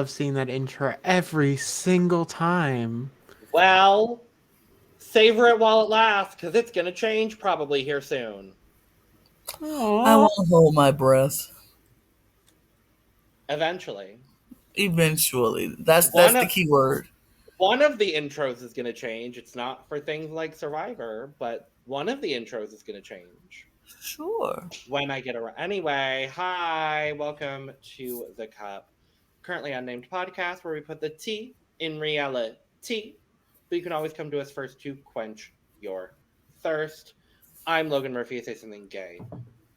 love seeing that intro every single time. Well, savor it while it lasts, because it's going to change probably here soon. I Aww. won't hold my breath. Eventually. Eventually. That's One the of, key word. one of the intros is going to change. It's not for things like Survivor, but one of the intros is going to change. Sure. When I get around. Anyway, hi, welcome to The Cup. Currently Unnamed Podcast, where we put the T in reality. But you can always come to us first to quench your thirst. I'm Logan Murphy. Say something gay.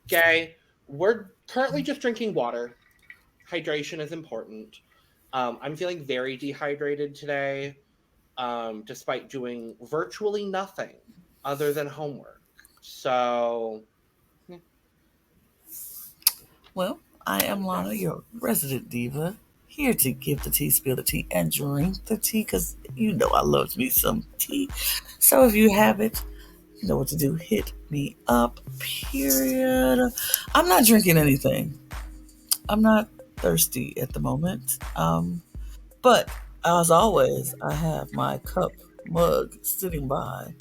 Gay. We're currently just drinking water. Hydration is important. I'm feeling very dehydrated today, despite doing virtually nothing other than homework. So, Well, I am Lana, your resident diva, here to give the tea, spill the tea, and drink the tea, because you know I love me some tea. So if you have it, you know what to do. Hit me up, period. I'm not drinking anything. I'm not thirsty at the moment. But as always, I have my cup mug sitting by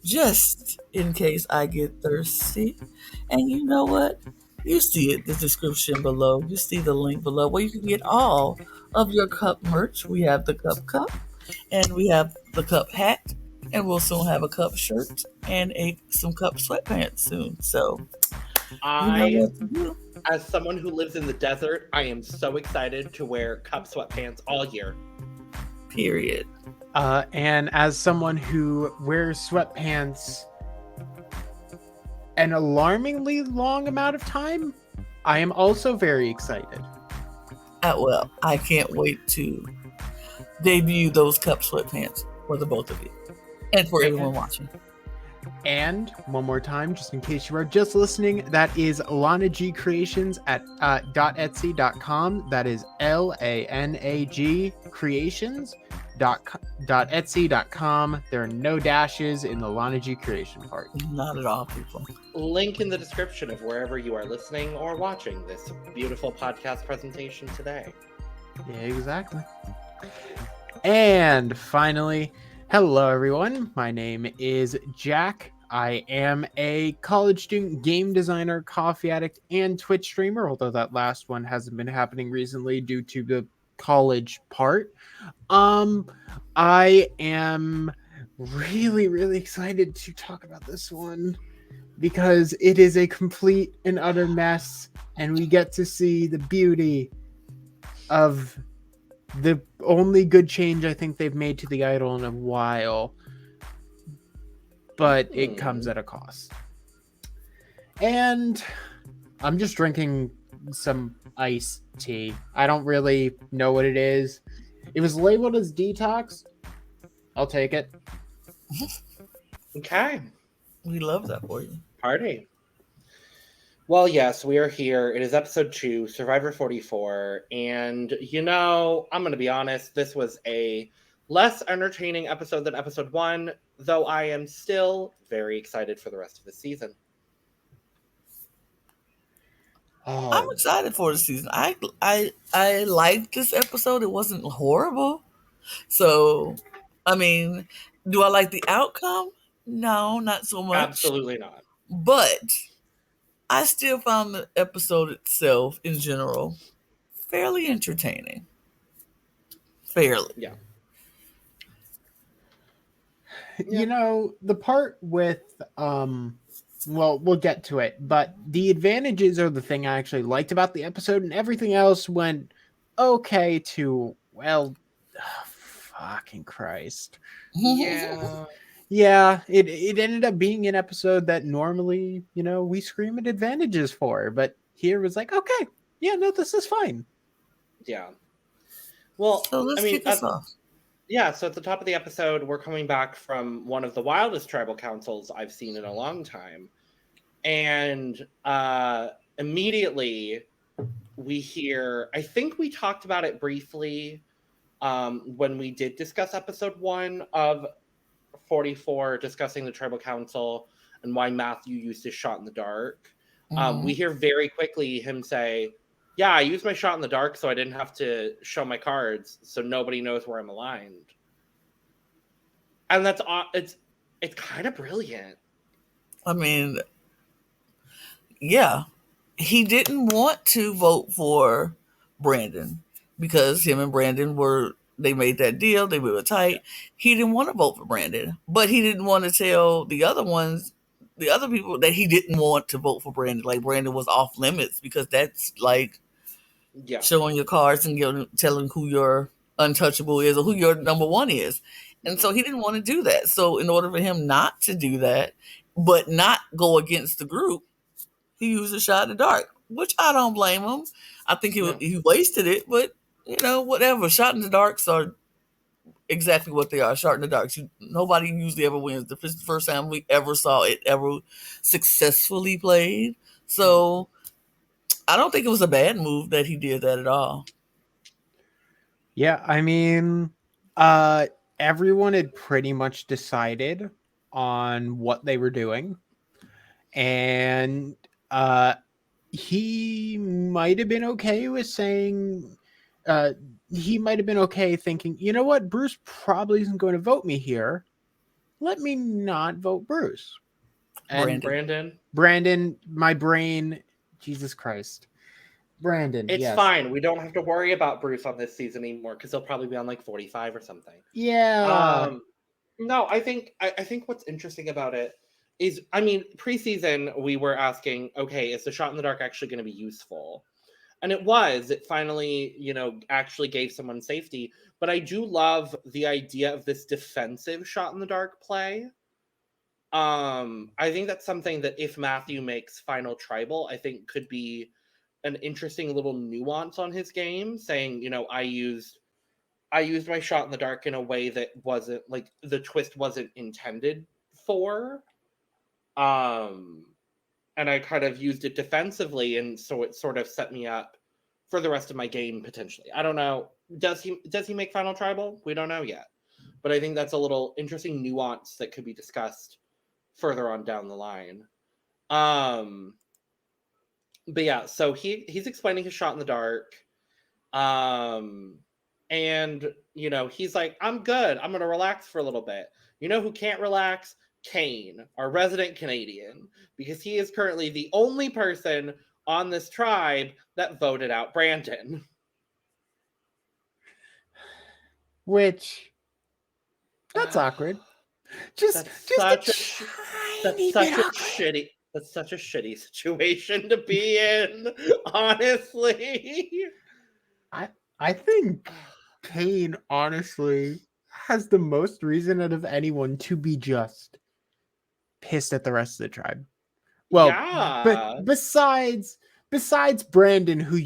just in case I get thirsty. And you know what? You see it, the description below. You see the link below where you can get all of your cup merch. We have the cup, and we have the cup hat, and we'll soon have a cup shirt and some cup sweatpants soon. So you know what to do. As someone who lives in the desert, I am so excited to wear cup sweatpants all year. Period. And as someone who wears sweatpants an alarmingly long amount of time, I am also very excited. Well, I can't wait to debut those cup sweatpants for the both of you and for everyone watching. And one more time, just in case you are just listening, that is Lana G Creations at .etsy.com. That is LANAG Creations.etsy.com. There are no dashes in the Lana G Creation part. Not at all, people. Link in the description of wherever you are listening or watching this beautiful podcast presentation today. Yeah, exactly. And finally, hello everyone. My name is Jack. I am a college student, game designer, coffee addict, and Twitch streamer, although that last one hasn't been happening recently due to the college part. I am really excited to talk about this one because it is a complete and utter mess, and we get to see the beauty of the only good change I think they've made to the idol in a while, but it comes at a cost. And I'm just drinking some iced tea. I don't really know what it is. It was labeled as detox. I'll take it. Okay. We love that for you. Party. Well, yes, we are here. It is episode 2, Survivor 44. And, you know, I'm going to be honest, this was a less entertaining episode than episode 1, though I am still very excited for the rest of the season. Oh. I'm excited for the season. I liked this episode. It wasn't horrible. So, I mean, do I like the outcome? No, not so much. Absolutely not. But I still found the episode itself, in general, fairly entertaining. Fairly. Yeah. You know, the part with well, we'll get to it, but the advantages are the thing I actually liked about the episode, and everything else went okay to, well, fucking Christ. Yeah. Yeah, it ended up being an episode that normally, you know, we scream at advantages for, but here was like, okay, yeah, no, this is fine. Yeah. Well, So let's kick us off. Yeah, so at the top of the episode, we're coming back from one of the wildest tribal councils I've seen in a long time. And immediately we hear, I think we talked about it briefly when we did discuss episode 1 of 44, discussing the tribal council and why Matthew used his shot in the dark. We hear very quickly him say, yeah, I used my shot in the dark so I didn't have to show my cards, so nobody knows where I'm aligned. And that's it's kind of brilliant. I mean, yeah, he didn't want to vote for Brandon because him and Brandon they made that deal, they were tight. He didn't want to vote for Brandon, but he didn't want to tell the other people that he didn't want to vote for Brandon. Like Brandon was off limits because that's like showing your cards and telling who your untouchable is or who your number one is. And so he didn't want to do that. So in order for him not to do that, but not go against the group, he used a shot in the dark, which I don't blame him. I think he wasted it, but whatever. Shot in the darks are exactly what they are. Shot in the darks. Nobody usually ever wins. This is the first time we ever saw it ever successfully played. So I don't think it was a bad move that he did that at all. Yeah, I mean, everyone had pretty much decided on what they were doing. And he might have been okay with saying, he might have been okay thinking, you know what, Bruce probably isn't going to vote me here. Let me not vote Bruce. And Brandon, my brain, Jesus Christ. Brandon, it's fine. We don't have to worry about Bruce on this season anymore because he'll probably be on like 45 or something. Yeah. No, I think what's interesting about it is, I mean, preseason we were asking, okay, is the shot in the dark actually going to be useful? And it was. It finally, actually gave someone safety. But I do love the idea of this defensive shot in the dark play. I think that's something that if Matthew makes final tribal, I think could be an interesting little nuance on his game, saying, I used my shot in the dark in a way that wasn't like the twist wasn't intended for. And I kind of used it defensively, and so it sort of set me up for the rest of my game potentially. I don't know. Does he make final tribal? We don't know yet. But I think that's a little interesting nuance that could be discussed further on down the line. But yeah, so he's explaining his shot in the dark. And he's like, I'm good. I'm gonna relax for a little bit. You know who can't relax? Kane, our resident Canadian, because he is currently the only person on this tribe that voted out Brandon. Which, that's awkward. That's such a shitty situation to be in, honestly. I think Kane, honestly, has the most reason out of anyone to be just pissed at the rest of the tribe. Well, yeah. But besides Brandon, who,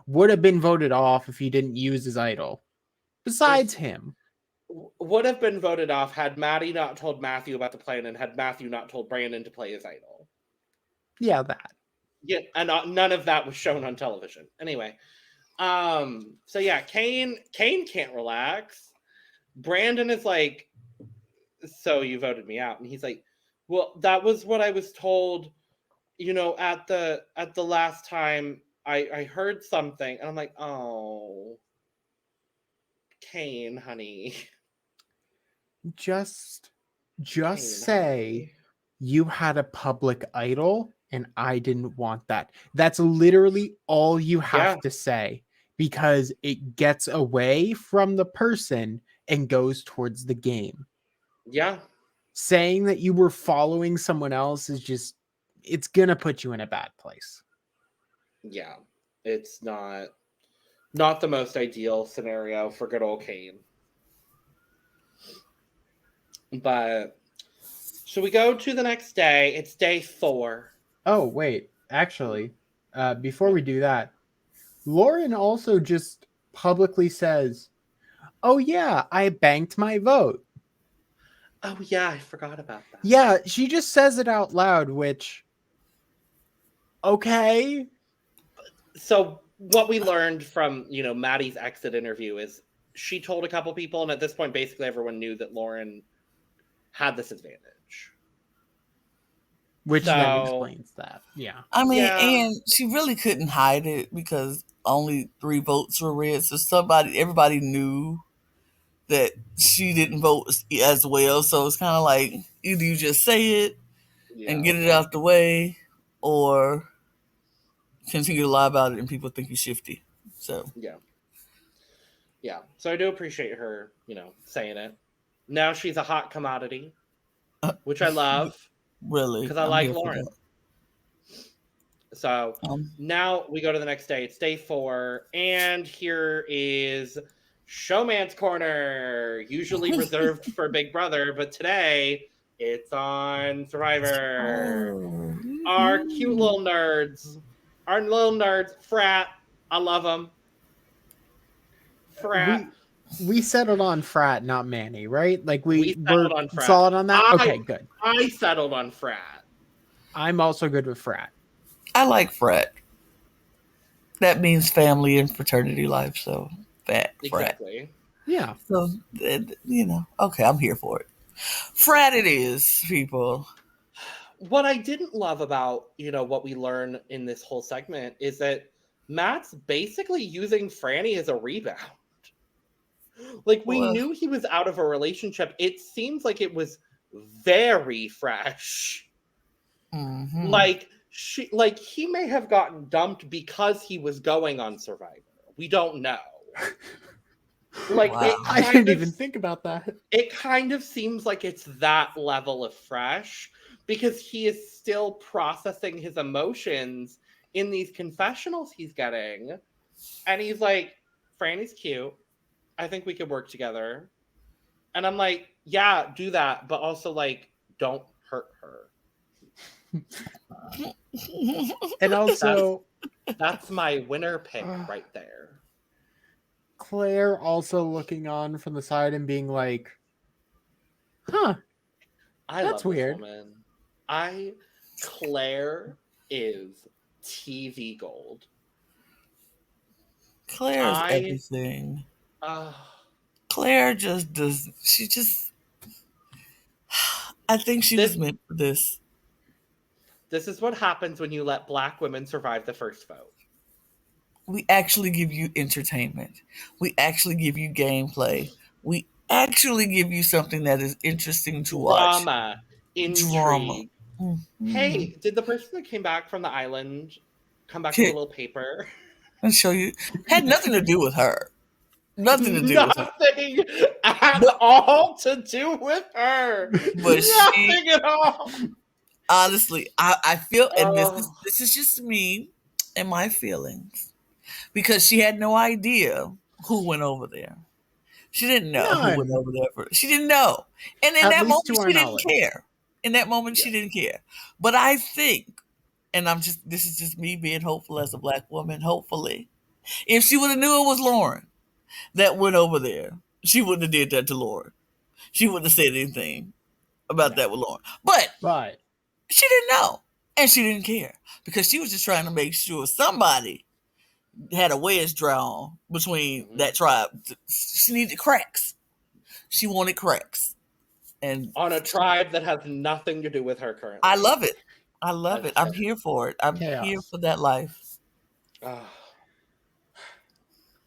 would have been voted off if he didn't use his idol. Besides him. Would have been voted off had Maddie not told Matthew about the plan and had Matthew not told Brandon to play his idol. Yeah, that. Yeah, and none of that was shown on television. Anyway. So yeah, Kane can't relax. Brandon is like, so you voted me out. And he's like, well, that was what I was told, at the last time I heard something. And I'm like, oh, Kane, honey. Just Kane, say honey. You had a public idol and I didn't want that. That's literally all you have to say, because it gets away from the person and goes towards the game. Yeah. Saying that you were following someone else is just, it's going to put you in a bad place. Yeah. It's not the most ideal scenario for good old Kane. But should we go to the next day? It's day 4. Oh, wait. Actually, before we do that, Lauren also just publicly says, oh, yeah, I banked my vote. Oh, yeah, I forgot about that. Yeah, she just says it out loud, which, okay. So what we learned from, Maddie's exit interview is she told a couple people, and at this point, basically everyone knew that Lauren had this advantage. Which then explains that. Yeah. I mean, and she really couldn't hide it because only 3 votes were read. So everybody knew that she didn't vote as well. So it's kind of like either you just say it and Yeah. get it out the way, or continue to lie about it and people think you're shifty. So Yeah. Yeah. So I do appreciate her, saying it. Now she's a hot commodity, which I love really, because I I'm like here for Lauren. that. So now we go to the next day. It's day 4. And here is Showman's Corner, usually reserved for Big Brother, but today it's on Survivor. Our cute little nerds. Our little nerds. Frat. I love them. Frat. We settled on Frat, not Manny, right? Like We we're settled on Frat. solid on that. Okay, good. I settled on Frat. I'm also good with Frat. I like frat. That means family and fraternity life. So frat. Exactly. Yeah. So okay, I'm here for it. Frat it is, people. What I didn't love about, what we learn in this whole segment is that Matt's basically using Franny as a rebound. Like, we knew he was out of a relationship. It seems like it was very fresh. Mm-hmm. Like, he may have gotten dumped because he was going on Survivor. We don't know. Like, wow. I didn't even think about that. It kind of seems like it's that level of fresh because he is still processing his emotions in these confessionals he's getting. And he's like, Franny's cute. I think we could work together. And I'm like, yeah, do that. But also, like, don't hurt her. And also, that's my winner pick right there. Claire also looking on from the side and being like, huh, that's weird. Claire is TV gold. Claire's everything. Claire just does. I think she was meant for this. This is what happens when you let Black women survive the first vote. We actually give you entertainment. We actually give you gameplay. We actually give you something that is interesting to watch. Drama. Intrigue. Drama. Mm-hmm. Hey, did the person that came back from the island come back with a little paper? And show you. Had nothing to do with her. Nothing to do with her. Nothing at all to do with her. But nothing at all. Honestly, I feel, and this is just me and my feelings, because she had no idea who went over there. She didn't know who went over there. She didn't know. And in that moment, she didn't care. In that moment, she didn't care. But I think, and this is just me being hopeful as a Black woman, hopefully, if she would have knew it was Lauren that went over there, she wouldn't have did that to Lauren. She wouldn't have said anything about that with Lauren. But she didn't know. And she didn't care. Because she was just trying to make sure somebody had a wedge drawn between that tribe. She needed cracks. She wanted cracks. And on a tribe that has nothing to do with her currently. I love it. I love it. I'm here for it. I'm here for that life.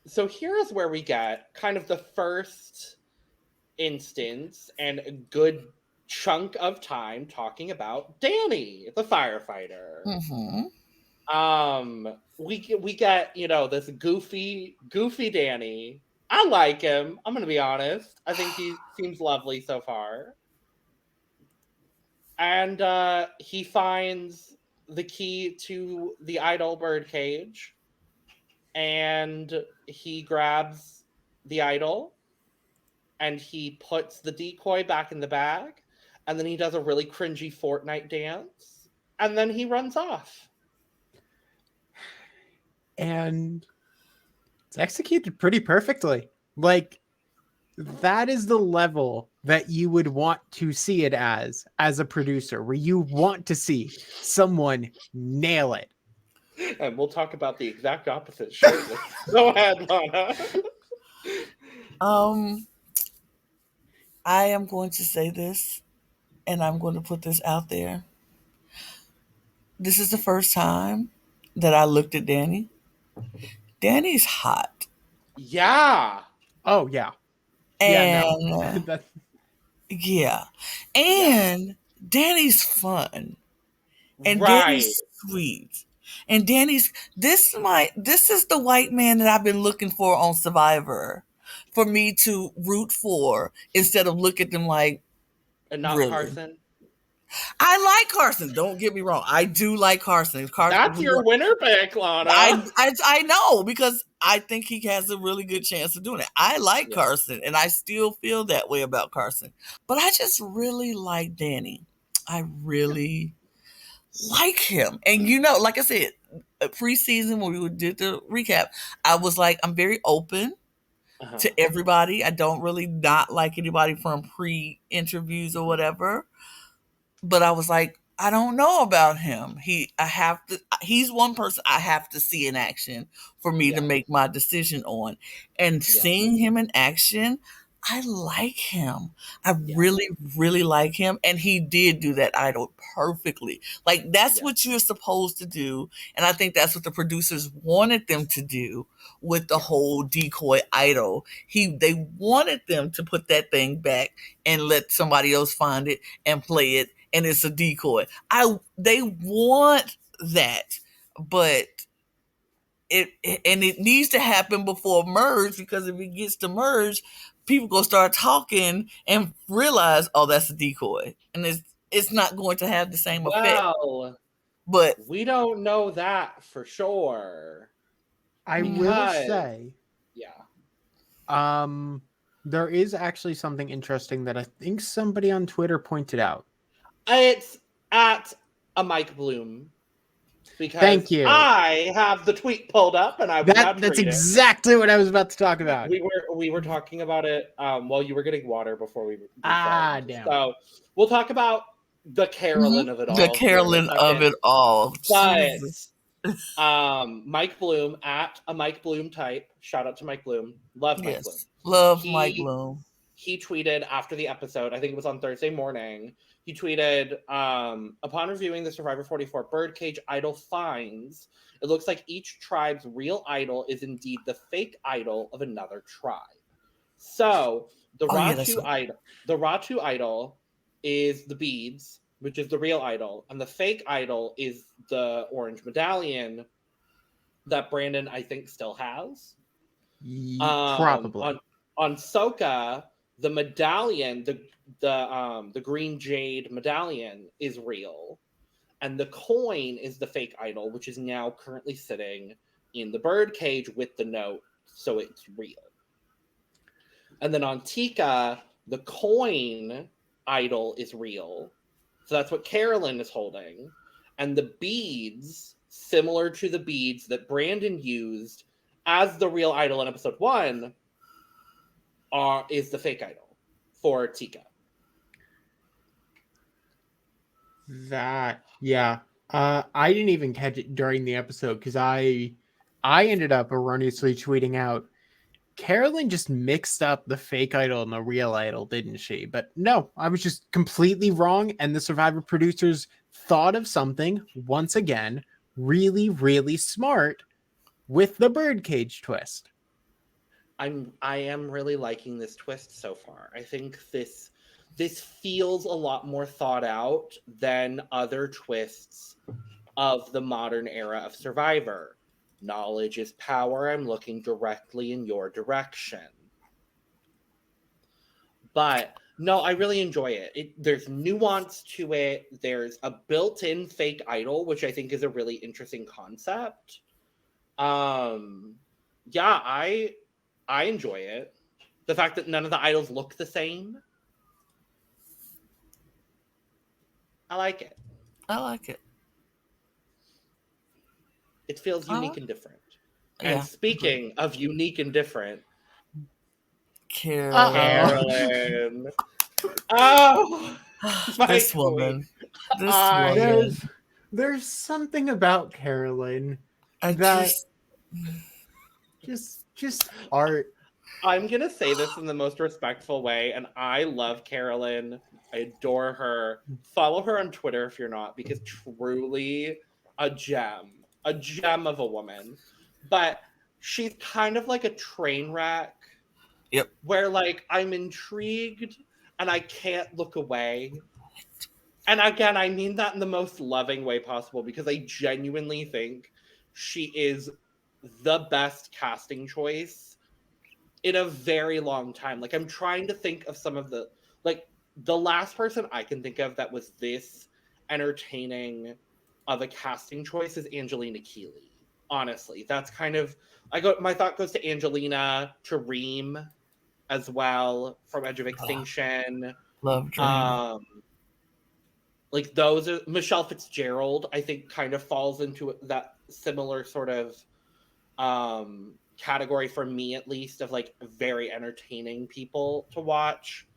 So here's where we get kind of the first instance and a good chunk of time talking about Danny, the firefighter. Mm-hmm. We get this goofy Danny. I like him. I'm gonna be honest. I think he seems lovely so far. And he finds the key to the idol bird cage, and he grabs the idol, and he puts the decoy back in the bag, and then he does a really cringy Fortnite dance, and then he runs off. And it's executed pretty perfectly. Like, that is the level that you would want to see it as a producer, where you want to see someone nail it. And we'll talk about the exact opposite shortly. Go ahead, Lana. I am going to say this, and I'm going to put this out there. This is the first time that I looked at Danny Danny's hot. Yeah. Oh yeah. And That- yeah. And Danny's fun. And Right. Danny's sweet. And this is the white man that I've been looking for on Survivor for me to root for instead of look at them like, And not really. Carson. I like Carson. Don't get me wrong. I do like Carson. That's your winner pick, Lana. I know, because I think he has a really good chance of doing it. I like Carson, and I still feel that way about Carson. But I just really like Danny. I really like him. And like I said, preseason when we did the recap, I was like, I'm very open to everybody. I don't really not like anybody from pre-interviews or whatever. But I was like, I don't know about him. He's one person I have to see in action for me to make my decision on. And seeing him in action, I like him. I really, really like him. And he did do that idol perfectly. Like, that's what you're supposed to do. And I think that's what the producers wanted them to do with the whole decoy idol. They wanted them to put that thing back and let somebody else find it and play it. And it's a decoy. They want that, but it needs to happen before merge, because if it gets to merge, people gonna start talking and realize, oh, that's a decoy, and it's not going to have the same effect. But we don't know that for sure. I will say, there is actually something interesting that I think somebody on Twitter pointed out. It's at a Mike Bloom. Because thank you. I have the tweet pulled up, and that's exactly what I was about to talk about. We were talking about it while you were getting water before we damn. So we'll talk about the Carolyn of it all. The Carolyn of it all. But Mike Bloom at a Mike Bloom type. Shout out to Mike Bloom. Love Mike Bloom. Love Mike Bloom. He tweeted after the episode, I think it was on Thursday morning. He tweeted, upon reviewing the Survivor 44 Birdcage idol finds, it looks like each tribe's real idol is indeed the fake idol of another tribe. So the Ratu idol is the beads, which is the real idol, and the fake idol is the orange medallion that Brandon, I think, still has. Probably. On Soka, the medallion, the green jade medallion is real, and the coin is the fake idol, which is now currently sitting in the birdcage with the note, so it's real. And then on Tika, the coin idol is real, so that's what Carolyn is holding, and the beads, similar to the beads that Brandon used as the real idol in episode 1, is the fake idol for Tika. I didn't even catch it during the episode because I ended up erroneously tweeting out, Carolyn just mixed up the fake idol and the real idol, didn't she? But no, I was just completely wrong, and the Survivor producers thought of something, once again, really, really smart with the birdcage twist. I am really liking this twist so far. I think this feels a lot more thought out than other twists of the modern era of Survivor. Knowledge is power. I'm looking directly in your direction. But no, I really enjoy it. There's nuance to it. There's a built-in fake idol, which I think is a really interesting concept. I enjoy it. The fact that none of the idols look the same. I like it. It feels unique and different. And speaking of unique and different, Carolyn. Oh, this woman. There's something about Carolyn just art. I'm gonna say this in the most respectful way, and I love Carolyn. I adore her. Follow her on Twitter if you're not, because truly a gem of a woman. But she's kind of like a train wreck. Yep. Where like I'm intrigued and I can't look away. And again, I mean that in the most loving way possible because I genuinely think she is the best casting choice in a very long time. Like, I'm trying to think of some of the, like, the last person I can think of that was this entertaining of a casting choice is Angelina Keeley. Honestly, that's kind of, my thought goes to Angelina, to Reem as well from Edge of Extinction. Love Dream. Like those are Michelle Fitzgerald, I think kind of falls into that similar sort of category for me, at least, of like very entertaining people to watch.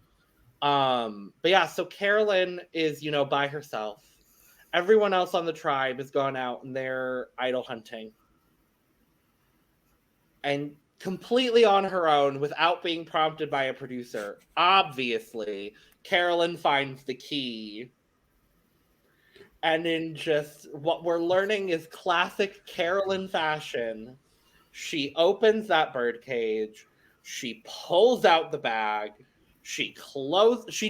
But yeah, so Carolyn is, you know, by herself. Everyone else on the tribe has gone out and they're idol hunting. And completely on her own without being prompted by a producer. Obviously, Carolyn finds the key. And in just what we're learning is classic Carolyn fashion. She opens that birdcage. She pulls out the bag. She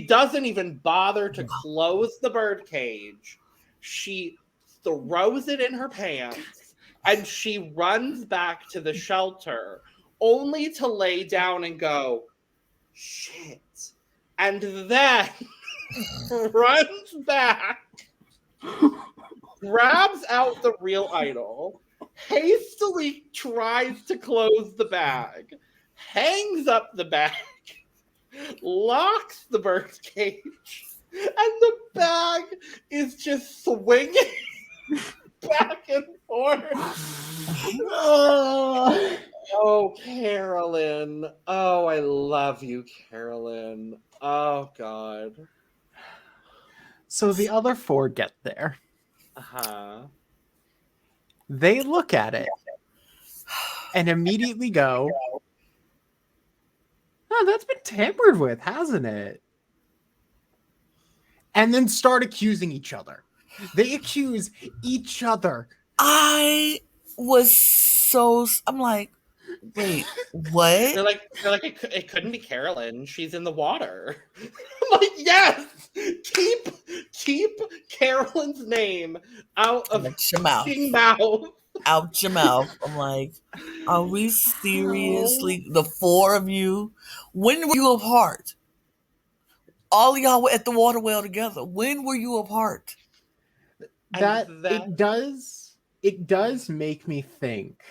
doesn't even bother to close the birdcage. She throws it in her pants and she runs back to the shelter only to lay down and go, shit. And then runs back, grabs out the real idol, hastily tries to close the bag, hangs up the bag, locks the birdcage, and the bag is just swinging back and forth. Oh, Carolyn. Oh, I love you, Carolyn. Oh, God. So the other four get there. Uh-huh. They look at it and immediately go, oh, that's been tampered with, hasn't it? And then start accusing each other. They accuse each other. I'm like, wait, what? They're like it couldn't be Carolyn. She's in the water. I'm like, yes, keep Carolyn's name out of your mouth. Out your mouth. I'm like, are we seriously, the four of you? When were you apart? All of y'all were at the water well together. When were you apart? It does make me think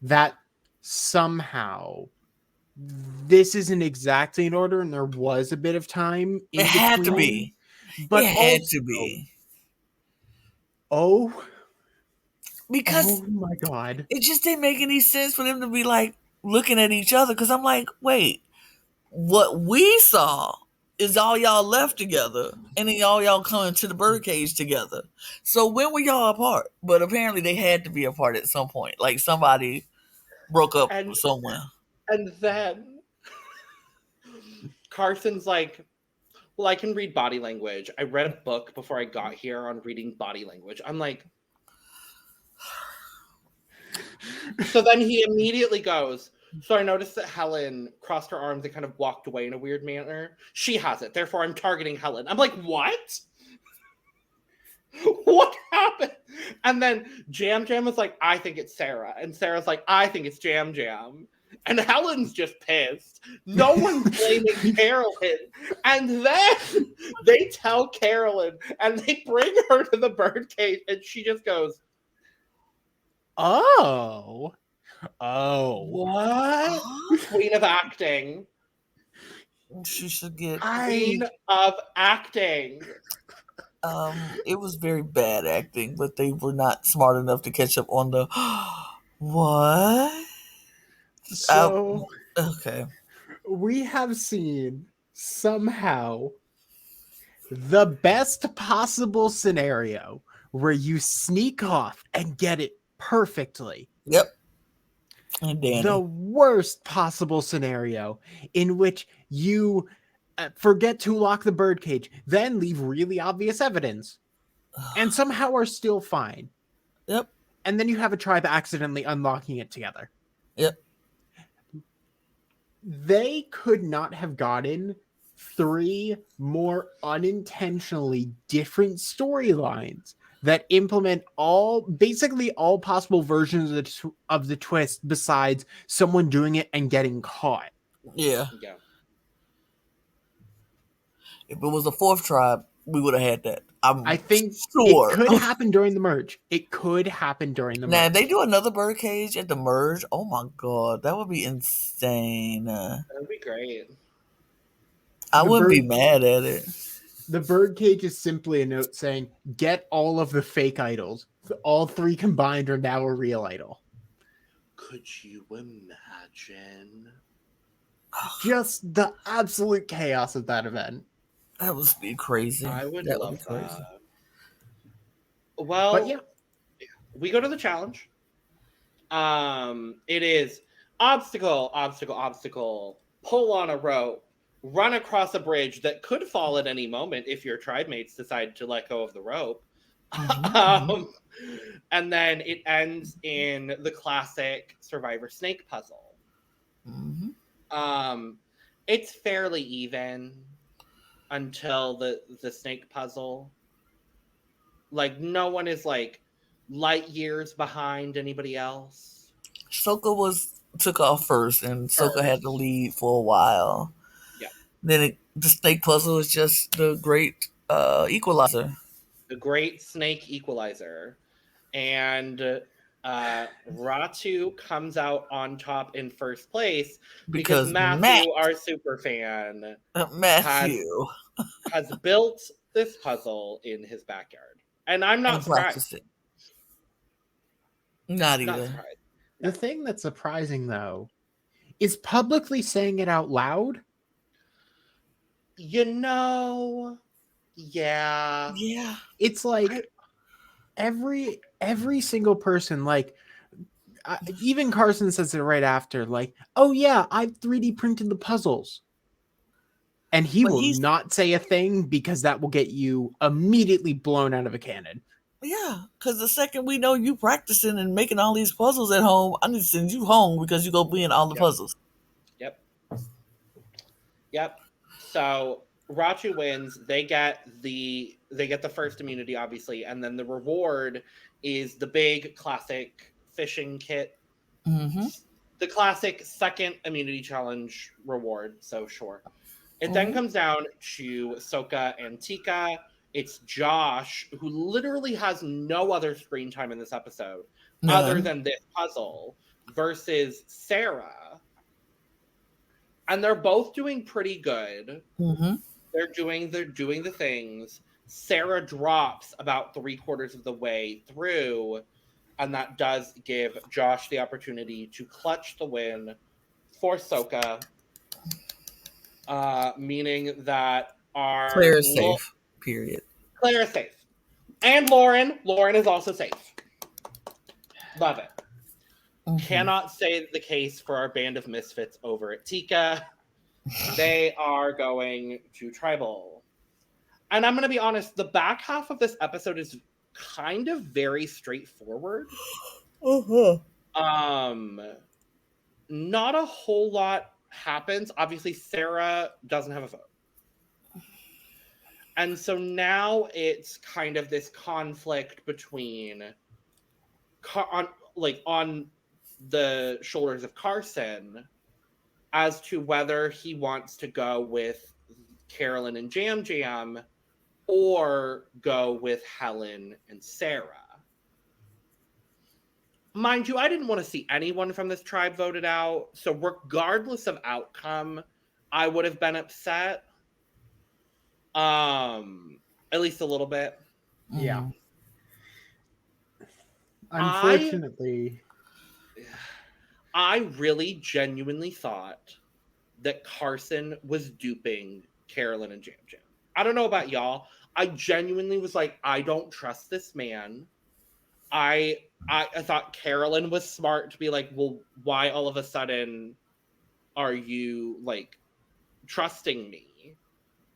that somehow this isn't exactly in order and there was a bit of time in it had between, to be. But it had to be. Because oh my God, it just didn't make any sense for them to be like looking at each other. Because I'm like, wait, what we saw is all y'all left together and then y'all coming to the birdcage together. So when were y'all apart? But apparently they had to be apart at some point. Like somebody broke up somewhere. And then Carson's like, well, I can read body language. I read a book before I got here on reading body language. I'm like, so then he immediately goes, so I noticed that Helen crossed her arms and kind of walked away in a weird manner. She has it, therefore I'm targeting Helen. I'm like, what? What happened? And then Jam Jam was like, I think it's Sarah. And Sarah's like, I think it's Jam Jam. And Helen's just pissed. No one's blaming Carolyn. And then they tell Carolyn and they bring her to the birdcage and she just goes, oh. What? Queen of acting. She should get Queen of acting. It was very bad acting, but they were not smart enough to catch up on the what? So okay. We have seen somehow the best possible scenario where you sneak off and get it perfectly. Yep. And Danny. The worst possible scenario in which you forget to lock the birdcage, then leave really obvious evidence, and somehow are still fine. Yep. And then you have a tribe accidentally unlocking it together. Yep. They could not have gotten 3 more unintentionally different storylines that implement basically all possible versions of the twist besides someone doing it and getting caught. Yeah. Yeah. If it was a 4th tribe, we would have had that. I think sure. it could happen during the merge. Now, if they do another birdcage at the merge, oh my god, that would be insane. That would be great. I wouldn't be mad at it. The birdcage is simply a note saying, get all of the fake idols. All 3 combined are now a real idol. Could you imagine? Just the absolute chaos of that event. That would be crazy. I would that love would be crazy. that. Well, But yeah, we go to the challenge. It is obstacle, obstacle, obstacle, pull on a rope, run across a bridge that could fall at any moment if your tribe mates decide to let go of the rope. And then it ends in the classic Survivor Snake puzzle. It's fairly even until the snake puzzle. Like, no one is like light years behind anybody else. Soka took off first, and Soka had to lead for a while. Yeah. Then the snake puzzle is just the great equalizer. The great snake equalizer. And Ratu comes out on top in first place because Matthew, our super fan, Matthew has built this puzzle in his backyard. And I'm not surprised. Not either. The thing that's surprising, though, is publicly saying it out loud. Yeah. It's like every single person, like even Carson says it right after, like, oh yeah, I've 3D printed the puzzles. And he will not say a thing because that will get you immediately blown out of a cannon. Yeah, because the second we know you practicing and making all these puzzles at home, I need to send you home because you go be in all the puzzles. Yep. So Ratu wins. They get the first immunity, obviously, and then the reward is the big classic fishing kit. The classic second immunity challenge reward. So sure. It then comes down to Soka and Tika. It's Josh, who literally has no other screen time in this episode other than this puzzle, versus Sarah. And they're both doing pretty good. They're doing the things. Sarah drops about 3/4 of the way through, and that does give Josh the opportunity to clutch the win for Soka. Meaning that our Claire is safe. Period. Claire is safe. And Lauren is also safe. Love it. Cannot say the case for our band of misfits over at Tika. They are going to tribal. And I'm going to be honest, the back half of this episode is kind of very straightforward. Not a whole lot happens. Obviously, Sarah doesn't have a vote. And so now it's kind of this conflict between on the shoulders of Carson as to whether he wants to go with Carolyn and Jam Jam or go with Helen and Sarah. Mind you, I didn't want to see anyone from this tribe voted out, so regardless of outcome, I would have been upset. At least a little bit. Yeah. Unfortunately, I really genuinely thought that Carson was duping Carolyn and Jam Jam. I don't know about y'all. I genuinely was like, I don't trust this man. I thought Carolyn was smart to be like, well, why all of a sudden are you like trusting me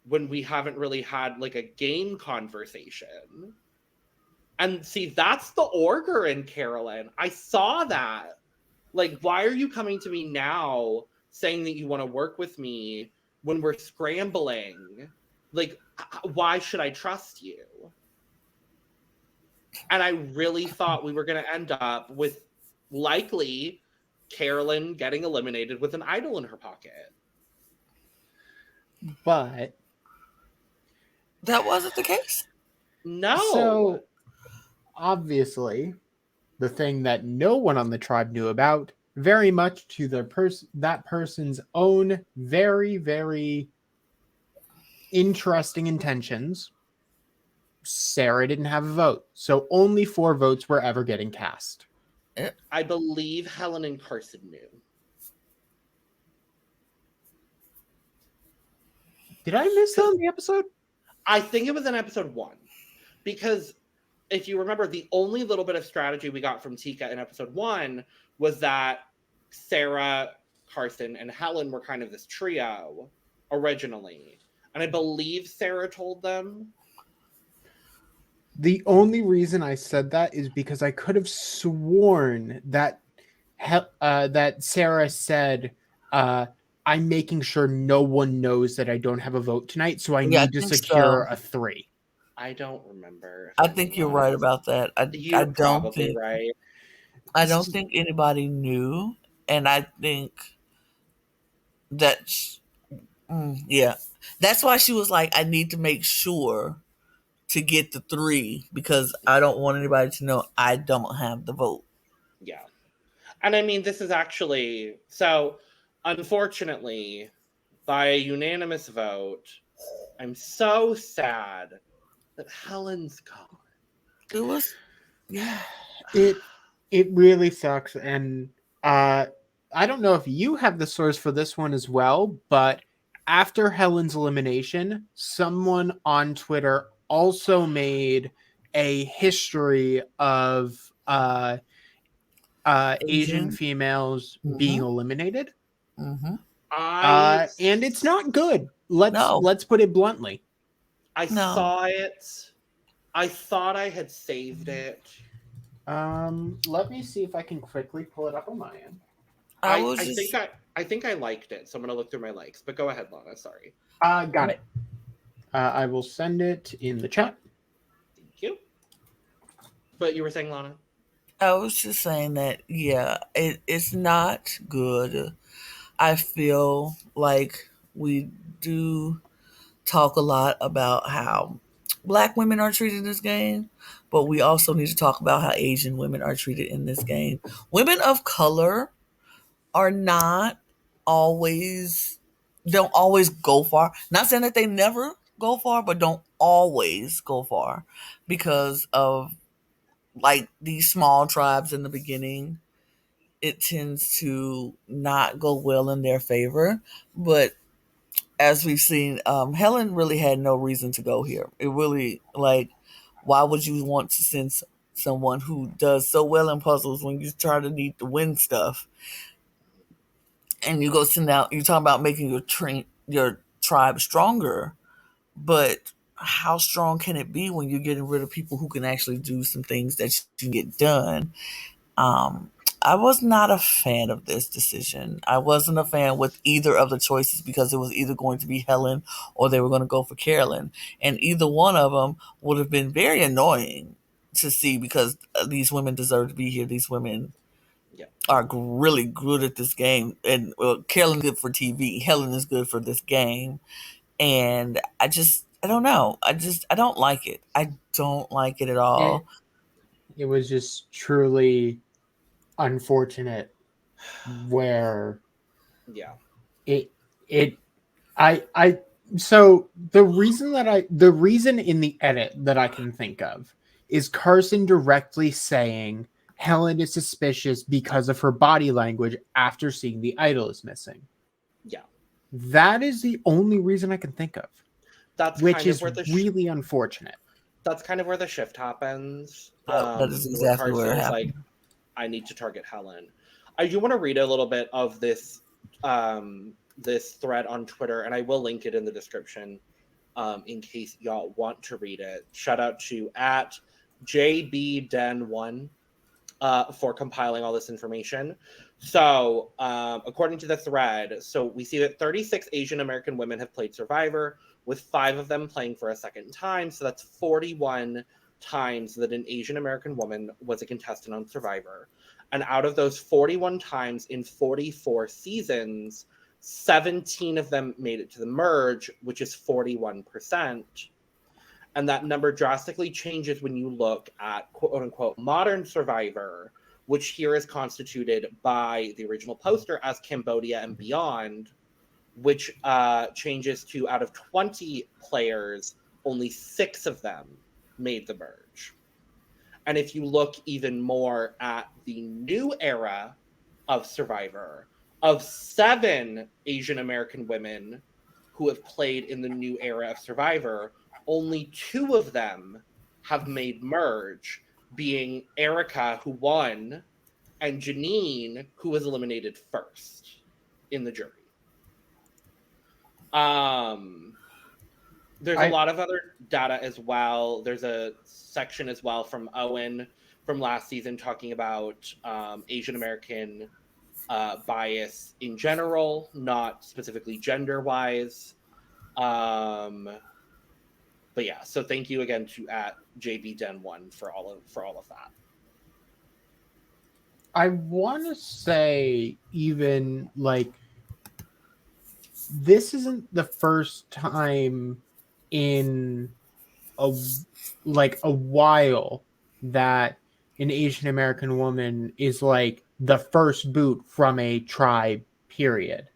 when we haven't really had like a game conversation? And see, that's the Orger in Carolyn. I saw that. Like, why are you coming to me now saying that you want to work with me when we're scrambling? Like, why should I trust you? And I really thought we were going to end up with likely Carolyn getting eliminated with an idol in her pocket. But That wasn't the case. No. So obviously, the thing that no one on the tribe knew about, very much to that person's own very, very interesting intentions, Sarah didn't have a vote. So only 4 votes were ever getting cast. I believe Helen and Carson knew. Did I miss that in the episode? I think it was in episode 1. Because if you remember, the only little bit of strategy we got from Tika in episode 1 was that Sarah, Carson, and Helen were kind of this trio originally. And I believe Sarah told them. The only reason I said that is because I could have sworn that that Sarah said, I'm making sure no one knows that I don't have a vote tonight, so I need to secure a 3. I don't remember. I think you're right about that. You're probably right. I don't think anybody knew, and I think that's that's why she was like, I need to make sure to get the 3 because I don't want anybody to know I don't have the vote. Yeah. And I mean, this is actually, so unfortunately, by a unanimous vote, I'm so sad that Helen's gone. It was, it really sucks. And I don't know if you have the source for this one as well, but after Helen's elimination, someone on Twitter also made a history of Asian females being eliminated. Mm-hmm. And it's not good. Let's put it bluntly. I saw it. I thought I had saved it. Let me see if I can quickly pull it up on my end. I think I liked it, so I'm gonna look through my likes. But go ahead, Lana. Sorry. Got it. I will send it in the chat. Thank you. But you were saying, Lana? I was just saying that, it's not good. I feel like we do talk a lot about how Black women are treated in this game, but we also need to talk about how Asian women are treated in this game. Women of color are not always, don't always go far. Not saying that they never go far, but don't always go far because of like these small tribes in the beginning. It tends to not go well in their favor. But as we've seen, Helen really had no reason to go here. It really, like, why would you want to send someone who does so well in puzzles when you try to need to win stuff? And you go send out, you talk about making your tribe stronger, but how strong can it be when you're getting rid of people who can actually do some things that you can get done? I was not a fan of this decision. I wasn't a fan with either of the choices because it was either going to be Helen or they were going to go for Carolyn. And either one of them would have been very annoying to see because these women deserve to be here. These women are really good at this game. And Carolyn is good for TV. Helen is good for this game. And I don't know. I don't like it. I don't like it at all. It was just truly unfortunate where so the reason in the edit that I can think of is Carson directly saying Helen is suspicious because of her body language after seeing the idol is missing. Yeah. That is the only reason I can think of. Which is really unfortunate. That's kind of where the shift happens. That is exactly where it happened. Like, I need to target Helen. I do want to read a little bit of this this thread on Twitter, and I will link it in the description in case y'all want to read it. Shout out to @JBDen1 for compiling all this information. So, according to the thread, so we see that 36 Asian American women have played Survivor, with 5 of them playing for a second time. So that's 41 times that an Asian American woman was a contestant on Survivor. And out of those 41 times in 44 seasons, 17 of them made it to the merge, which is 41%. And that number drastically changes when you look at quote unquote modern Survivor, which here is constituted by the original poster as Cambodia and Beyond, which changes to out of 20 players, only 6 of them made the merge. And if you look even more at the new era of Survivor, of 7 Asian American women who have played in the new era of Survivor, only 2 of them have made merge, being Erica, who won, and Janine, who was eliminated first in the jury. There's a lot of other data as well. There's a section as well from Owen from last season talking about Asian American bias in general, not specifically gender-wise. But yeah, so thank you again to at JBDen1 for all of that. I want to say even like this isn't the first time in a while that an Asian American woman is like the first boot from a tribe, period.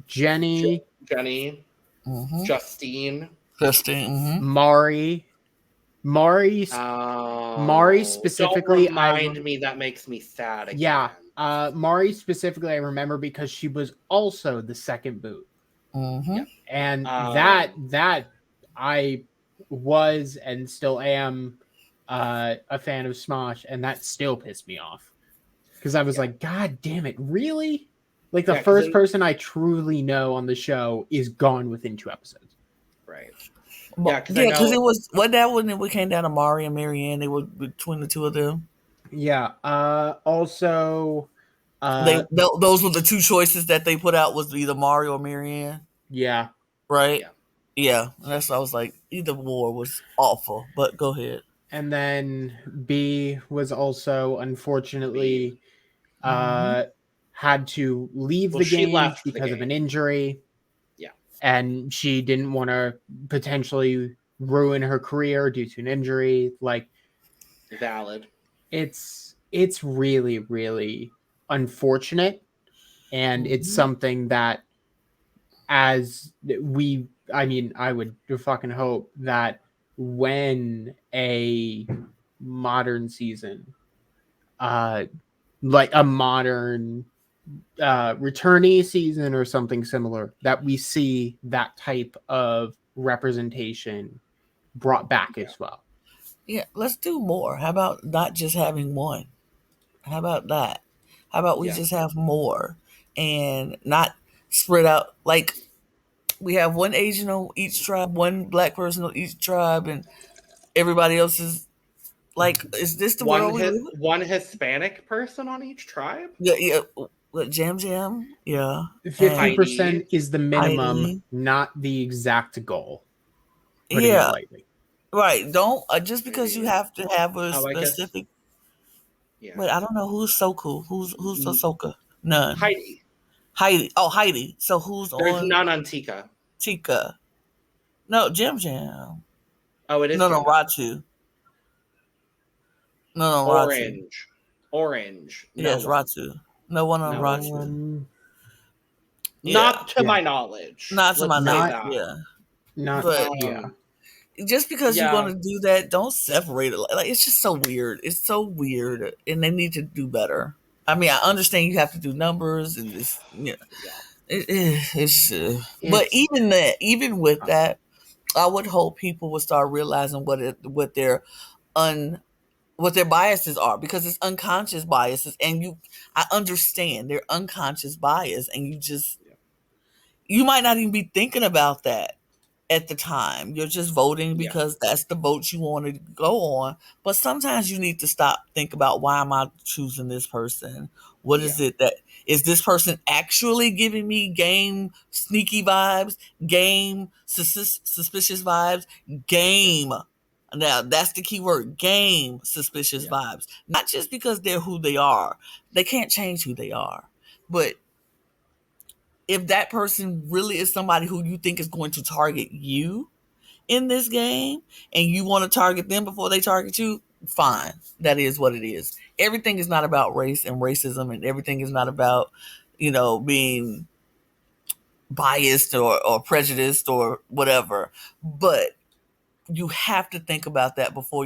Jenny, mm-hmm. Justine, mm-hmm. Mari specifically. Don't remind me, that makes me sad again. Yeah, Mari specifically, I remember because she was also the second boot, mm-hmm. and that I was and still am a fan of Smosh, and that still pissed me off because I was like, God damn it, really? Like the first person I truly know on the show is gone within 2 episodes. Right. Because it was when we came down to Mari and Marianne. They were between the 2 of them. Yeah. Also, those were the 2 choices that they put out, was either Mari or Marianne. Yeah. Right. Yeah. That's why I was like, either war was awful. But go ahead. And then B was also unfortunately had to leave the game because of an injury. Yeah. And she didn't want to potentially ruin her career due to an injury. Like, valid. It's really, really unfortunate. And it's something that I would fucking hope that when a modern season, like a modern returnee season or something similar, that we see that type of representation brought back as well. Yeah, let's do more. How about not just having one? How about that? How about we just have more and not spread out? Like, we have one Asian on each tribe, one Black person on each tribe, and everybody else is like, is this the world we live in? One Hispanic person on each tribe? Yeah. Jam, yeah. 50% is the minimum, not the exact goal. Putting it lightly. Right. Don't just because you have to have a specific. But I don't know who's Soku. Who's Sosoka? None. Heidi. Oh, Heidi. So who's There's on? none on Tika. No, Jam. Oh, it is. No, Ratu. No, Orange. Yes, Ratu. No one on Ratu. Not to my knowledge. Not to my knowledge. Yeah. Just because you're going to do that, don't separate it. Like, it's just so weird. It's so weird, and they need to do better. I mean, I understand you have to do numbers, and it's but even with that, I would hope people would start realizing what their biases are, because it's unconscious biases, and I understand they're unconscious bias, and you might not even be thinking about that. at the time. You're just voting Yeah. because that's the vote you want to go on. But sometimes you need to stop, think about, why am I choosing this person? What is Yeah. it that is this person actually giving me game sneaky vibes, game suspicious vibes, game. Now that's the key word, game suspicious Yeah. vibes. Not just because they're who they are. They can't change who they are. But if that person really is somebody who you think is going to target you in this game and you want to target them before they target you, fine. That is what it is. Everything is not about race and racism, and everything is not about, being biased or prejudiced or whatever. But you have to think about that before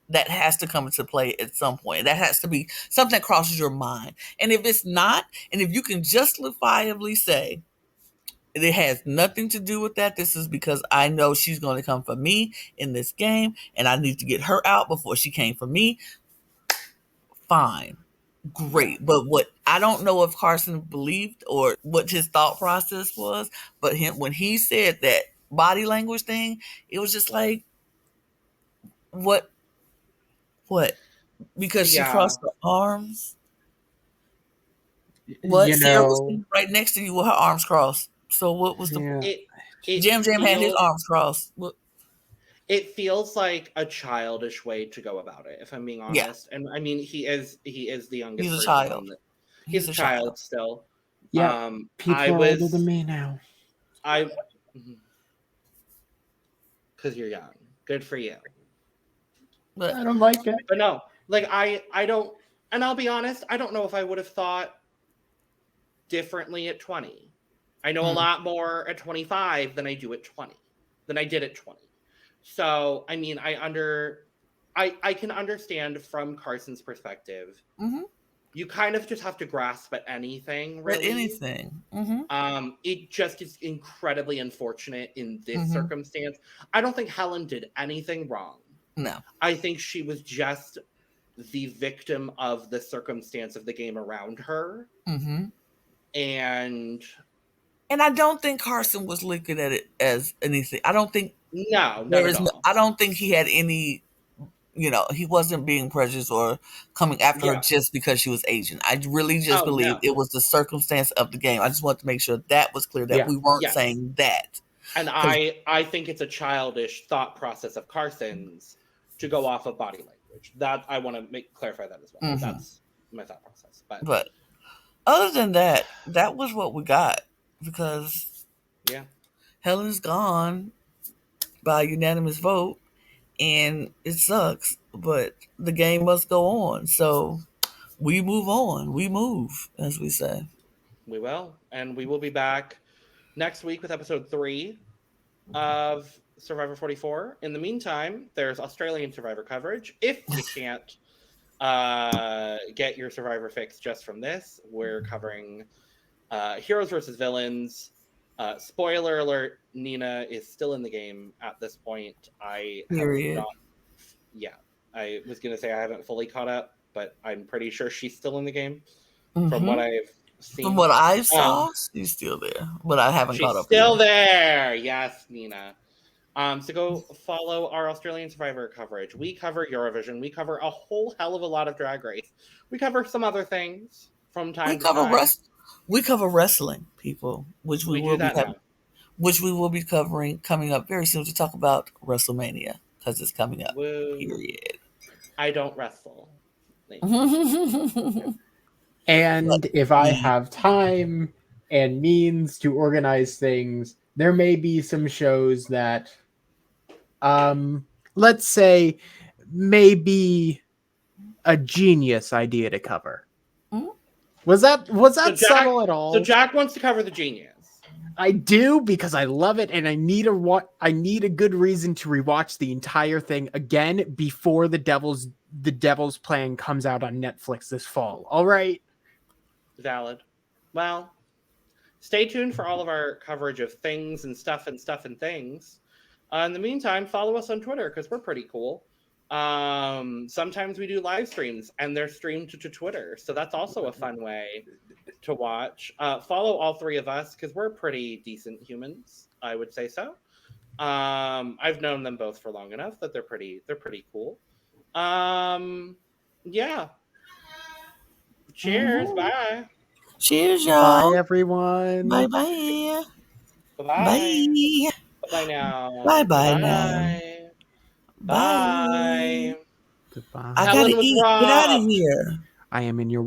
that has to come into play at some point. That has to be something that crosses your mind. And if it's not, and if you can justifiably say, it has nothing to do with that. This is because I know she's going to come for me in this game, and I need to get her out before she came for me. Fine. Great. Yeah. But what I don't know if Carson believed or what his thought process was, but when he said that body language thing, it was just like, what? Because she Yeah. crossed her arms? What? You Sarah was know, right next to you with her arms crossed. So what was the yeah, It Jam had his feels arms crossed? What? it feels like a childish way to go about it, if I'm being Yeah, honest. And I mean, he is the youngest he's a person on child. the. He's He's a a child. child still. yeah. I People are older than was me now. I because you're young. Good for you. But I don't like it. But no, like I don't, and I'll be honest, I don't know if I would have thought differently at 20. I know a lot more at 25 than I do at 20, than I did at 20. So I mean, I can understand from Carson's perspective. mm-hmm. You kind of just have to grasp at anything, really. anything. Mm-hmm. It just is incredibly unfortunate in this Mm-hmm. circumstance. I don't think Helen did anything wrong. No. I think she was just the victim of the circumstance of the game around her. Mm-hmm. And I don't think Carson was looking at it as anything. I don't think no, not at all. I don't think he had any. He wasn't being prejudiced or coming after her Yeah. just because she was Asian. I really just Oh, believe no. it was the circumstance of the game. I just want to make sure that was clear, that Yeah. we weren't Yes. saying that. And I think it's a childish thought process of Carson's to go off of body language. That I want to clarify that as well. Mhm. That's my thought process. But other than that, that was what we got, because yeah, Helen's gone by unanimous vote, and it sucks, but the game must go on. So we move on. We move, as we say. we will. And we will be back next week with episode 3 of Survivor 44. In the meantime, there's Australian Survivor coverage. If you can't get your Survivor fix just from this, we're covering Heroes versus Villains. Spoiler alert, Nina is still in the game at this point. I was going to say I haven't fully caught up, but I'm pretty sure she's still in the game from what I've seen. From what I saw, she's still there, but I haven't caught up. She's still there. Yes, Nina. So go follow our Australian Survivor coverage. We cover Eurovision. We cover a whole hell of a lot of Drag Race. We cover some other things from time to time. We cover wrestling, people, which we will be covering coming up very soon to talk about WrestleMania, because it's coming up. Woo. Period. I don't wrestle. And if I have time and means to organize things, there may be some shows that, let's say, may be a genius idea to cover. Mm-hmm. Was that subtle at all? So Jack wants to cover The Genius. I do, because I love it, and I need a good reason to rewatch the entire thing again before the Devil's Plan comes out on Netflix this fall. All right. Valid. Well, stay tuned for all of our coverage of things and stuff and things. In the meantime, follow us on Twitter, because we're pretty cool. Sometimes we do live streams, and they're streamed to Twitter, so that's also a fun way to watch. Follow all 3 of us, because we're pretty decent humans, I would say so. I've known them both for long enough that they're pretty cool. Yeah. Cheers. Mhm. Bye. Cheers, Bye, y'all. everyone. Bye-bye. Bye. Bye. Bye now. Bye-bye now. Bye. Bye. Bye. Goodbye. I gotta Helen was eat. Get out of robbed. here. I am in your